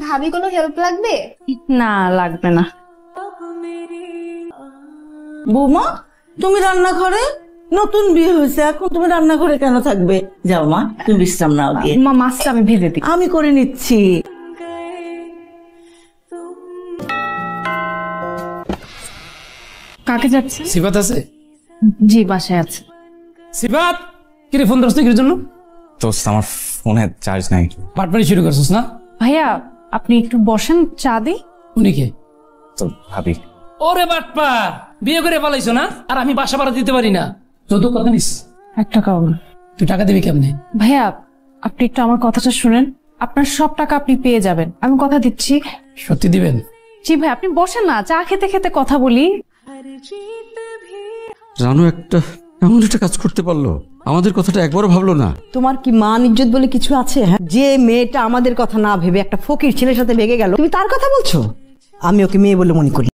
ভাবি কোনো হেল্প লাগবে? না লাগবে না। বৌমা তুমি রান্নাঘরে? নতুন বিয়ে হয়েছে, এখন তুমি রান্নাঘরে কেন থাকবে? যাও মা, তুমি বিশ্রাম নাও গিয়ে। মা মাছটা আমি ভেজে দিই। আমি করে নিচ্ছি। কাকে যাচ্ছে? সিফাত আছে? জি বাসায় আছে। সিফাত, কিরে ফোন ধরছ কির জন্য? দোস্ত আমার ফোনে চার্জ নাই। পাটপাড়ি শুরু করছিস না? ভাইয়া আপনি একটু বসেন, চা দিই। উনি কে? তো ভাবি। ওরে বাটপার, বিয়ে করে পালাইছো না? আর আমি বাসা ভাড়া দিতে পারি না, যৌতুক কত নিস? 1 টাকাও না। তুই টাকা দিবি কেমনে? ভাইয়া আপনি একটু আমার কথাটা শুনেন, আপনার সব টাকা আপনি পেয়ে যাবেন, আমি কথা দিচ্ছি। সত্যি দিবেন? জি ভাই আপনি বসেন না, চা খেতে খেতে কথা বলি। জানো একটা এমন একটা কাজ করতে পারলো, আমাদের কথাটা একবারও ভাবলো না। তোমার কি মান ইজ্জত বলে কিছু আছে? হ্যাঁ, যে মেয়েটা আমাদের কথা না ভেবে একটা ফকির ছেলের সাথে ভেগে গেল, তুমি তার কথা বলছো? আমি ওকে মেয়ে বলে মনে করি।